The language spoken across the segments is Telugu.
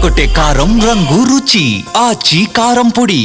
అదరగొట్టే కారం రంగు రుచి ఆచి కారం పొడి.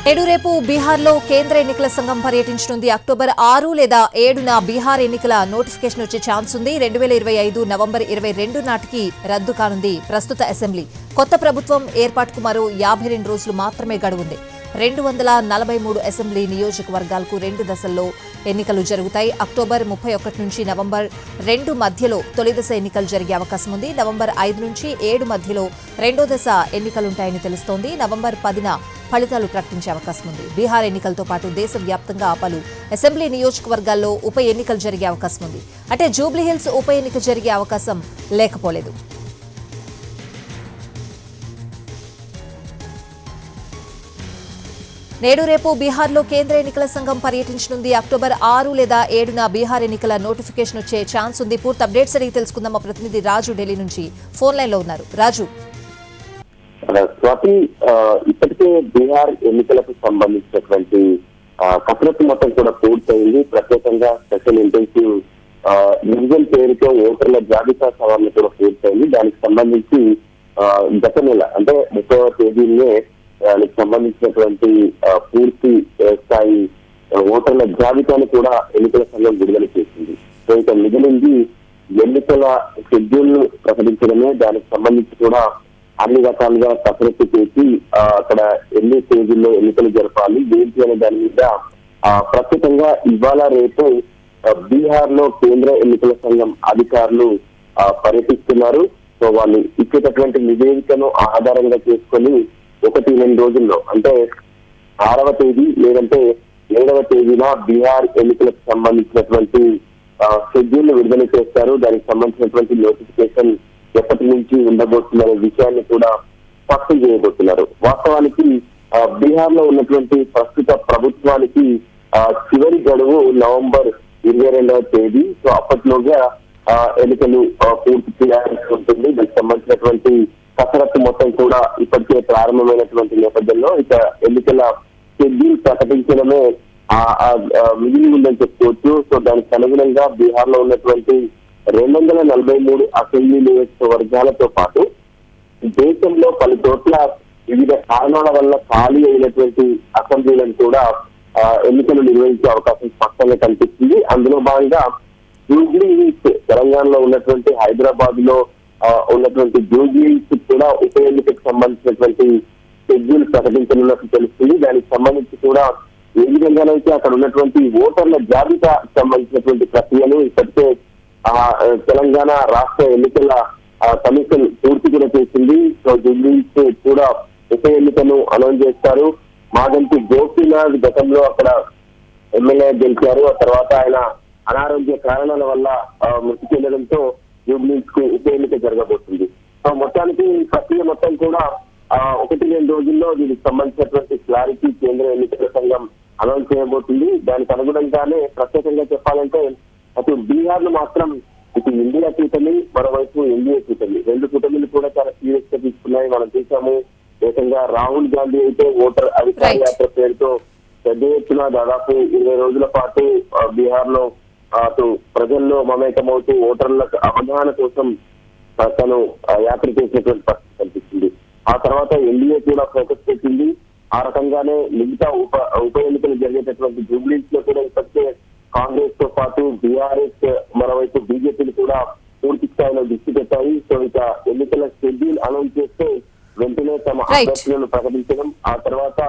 నేడు రేపు బీహార్లో కేంద్ర ఎన్నికల సంఘం పర్యటించనుంది. అక్టోబర్ 6 లేదా 7న బీహార్ ఎన్నికల నోటిఫికేషన్ వచ్చే ఛాన్స్ ఉంది. 2025 నవంబర్ 22 నాటికి రద్దు కానుంది ప్రస్తుత అసెంబ్లీ. కొత్త ప్రభుత్వం ఏర్పాటుకు మరో 52 రోజులు మాత్రమే గడువుంది. 243 అసెంబ్లీ నియోజకవర్గాలకు 2 దశల్లో ఎన్నికలు జరుగుతాయి. అక్టోబర్ 31 నుంచి నవంబర్ 2 మధ్యలో తొలి దశ ఎన్నికలు జరిగే అవకాశం ఉంది. నవంబర్ 5 నుంచి 7 మధ్యలో రెండో దశ ఎన్నికలుంటాయని తెలుస్తోంది. నవంబర్ 10న ఫలితాలు ప్రకటించే అవకాశం ఉంది. బీహార్ ఎన్నికలతో పాటు దేశవ్యాప్తంగా పలు అసెంబ్లీ నియోజకవర్గాల్లో ఉప ఎన్నికలు జరిగే అవకాశం ఉంది. అంటే జూబ్లీహిల్స్ ఉప ఎన్నిక జరిగే అవకాశం లేకపోలేదు. నేడు రేపు బీహార్లో కేంద్ర ఎన్నికల సంఘం పర్యటించనుంది. అక్టోబర్ 6 లేదా 7న బీహార్ ఎన్నికల నోటిఫికేషన్ వచ్చే ఛాన్స్ ఉంది. పూర్తి అప్డేట్స్ అడిగి తెలుసుకుందాం. మా ప్రతినిధి రాజు ఢిల్లీ నుంచి ఫోన్ లైన్ లో ఉన్నారు. రాజు, స్వాతి, ఇప్పటికే బీహార్ ఎన్నికలకు సంబంధించినటువంటి కసరత్తు మొత్తం కూడా పూర్తయింది. ప్రత్యేకంగా స్పెషల్ ఇంటెన్సివ్ డివిజన్ పేరుతో ఓటర్ల జాబితా సవరణ కూడా పూర్తయింది. దానికి సంబంధించి గత నెల అంటే 30వ తేదీనే దానికి సంబంధించినటువంటి పూర్తి స్థాయి ఓటర్ల జాబితాను కూడా ఎన్నికల సంఘం విడుదల చేసింది. సో ఇక మిగిలింది ఎన్నికల షెడ్యూల్ ను ప్రకటించడమే. దానికి సంబంధించి కూడా అన్ని రకాలుగా కసరత్తు చేసి అక్కడ ఎన్ని తేదీల్లో ఎన్నికలు జరపాలి ఏంటి అనే దాని మీద ప్రస్తుతంగా ఇవాళ రేపు బీహార్ లో కేంద్ర ఎన్నికల సంఘం అధికారులు పర్యటిస్తున్నారు. సో వాళ్ళు ఇచ్చేటటువంటి నివేదికను ఆధారంగా చేసుకొని 1-2 రోజుల్లో అంటే 6వ తేదీ లేదంటే 7వ తేదీన బీహార్ ఎన్నికలకు సంబంధించినటువంటి షెడ్యూల్ విడుదల చేస్తారు. దానికి సంబంధించినటువంటి నోటిఫికేషన్ ఎప్పటి నుంచి ఉండబోతుందనే విషయాన్ని కూడా స్పష్టం చేయబోతున్నారు. వాస్తవానికి బీహార్ లో ఉన్నటువంటి ప్రస్తుత ప్రభుత్వానికి చివరి గడువు నవంబర్ 22వ తేదీ. సో అప్పట్లోగా ఎన్నికలు పూర్తి చేయాల్సి ఉంటుంది. దానికి సంబంధించినటువంటి కసరత్తు మొత్తం కూడా ఇప్పటికే ప్రారంభమైనటువంటి నేపథ్యంలో ఇక ఎన్నికల షెడ్యూల్ ప్రకటించడమే మిగిలి ఉందని చెప్పుకోవచ్చు. సో దానికి అనుగుణంగా బీహార్ లో ఉన్నటువంటి 243 అసెంబ్లీ నియోజకవర్గాలతో పాటు దేశంలో పలు చోట్ల వివిధ కారణాల వల్ల ఖాళీ అయినటువంటి అసెంబ్లీలను కూడా ఎన్నికలు నిర్వహించే అవకాశం స్పష్టంగా కనిపిస్తుంది. అందులో భాగంగా జూబ్లీహిల్స్ తెలంగాణలో ఉన్నటువంటి హైదరాబాద్ లో ఉన్నటువంటి జూబ్లీహిల్స్ కూడా ఉప ఎన్నికకు సంబంధించినటువంటి షెడ్యూల్ ప్రకటించనున్నట్టు తెలుస్తుంది. దానికి సంబంధించి కూడా ఏ విధంగానైతే అక్కడ ఉన్నటువంటి ఓటర్ల జాబితా సంబంధించినటువంటి ప్రక్రియను ఇప్పటికే తెలంగాణ రాష్ట్ర ఎన్నికల కమిషన్ పూర్తి కూడా చేసింది. సో జూబ్లీహిల్స్ కూడా ఉప ఎన్నికను అనౌన్స్ చేస్తారు. మాగంటి గోపీనాథ్ గతంలో అక్కడ ఎమ్మెల్యే గెలిచారు. ఆ తర్వాత ఆయన అనారోగ్య కారణాల వల్ల మృతి చెందడంతో జూబ్లీహిల్స్ కు ఉప ఎన్నిక జరగబోతుంది. సో మొత్తానికి ప్రక్రియ మొత్తం కూడా 1-2 రోజుల్లో దీనికి సంబంధించినటువంటి క్లారిటీ కేంద్ర ఎన్నికల సంఘం అనౌన్స్ చేయబోతుంది. దానికి అనుగుణంగానే ప్రత్యేకంగా చెప్పాలంటే అటు బీహార్ లో మాత్రం ఇటు ఇండియా కూటమి, మరోవైపు ఎన్డీఏ కూటమి, 2 కూటమిలు కూడా చాలా సీరియస్ గా తీసుకున్నాయి. మనం చూసాము ఏకంగా రాహుల్ గాంధీ అయితే ఓటర్ అధికార యాత్ర పేరుతో పెద్ద ఎత్తున దాదాపు 20 రోజుల పాటు బీహార్ లో అటు ప్రజల్లో మమేకమవుతూ ఓటర్ల అవగాహన కోసం తను యాత్ర చేసినటువంటి పరిస్థితి కనిపిస్తుంది. ఆ తర్వాత ఎన్డీఏ కూడా ఫోకస్ పెట్టింది. ఆ రకంగానే మిగతా ఉప ఎన్నికలు జరిగేటటువంటి జూబ్లీహిల్స్ లో కూడా ఇప్పటికే కాంగ్రెస్ తో పాటు బీఆర్ఎస్, మరోవైపు బీజేపీలు కూడా పూర్తి స్థాయిలో దృష్టి పెట్టాయి. సో ఇక ఎన్నికల షెడ్యూల్ అనౌన్స్ చేస్తే వెంటనే తమ అభ్యర్థులను ప్రకటించడం, ఆ తర్వాత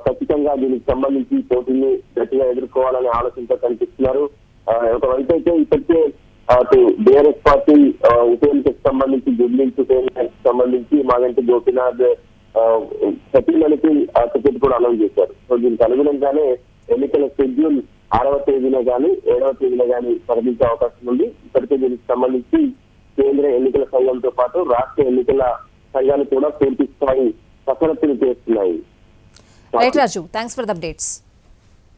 ఖచ్చితంగా దీనికి సంబంధించి పోటీని గట్టిగా ఎదుర్కోవాలనే ఆలోచనతో కనిపిస్తున్నారు. ఒకవైపు అయితే ఇప్పటికే అటు బీఆర్ఎస్ పార్టీ ఉప ఎన్నికకు సంబంధించి జూబ్లీహిల్స్ ఉప ఎన్నికకు సంబంధించి మాగంటి గోపీనాథ్ సతీమణికి టికెట్ కూడా అనౌన్స్ చేశారు. సో దీనికి అనుగుణంగానే ఎన్నికల షెడ్యూల్ 6వ తేదీన కానీ 7వ తేదీన కానీ ప్రకటించే అవకాశం ఉంది. ఇప్పటికే దీనికి సంబంధించి కేంద్ర ఎన్నికల సంఘంతో పాటు రాష్ట్ర ఎన్నికల సంఘాలు కూడా పూర్తి స్థాయి కసరత్తులు చేస్తున్నాయి. Right Raju, thanks for the updates.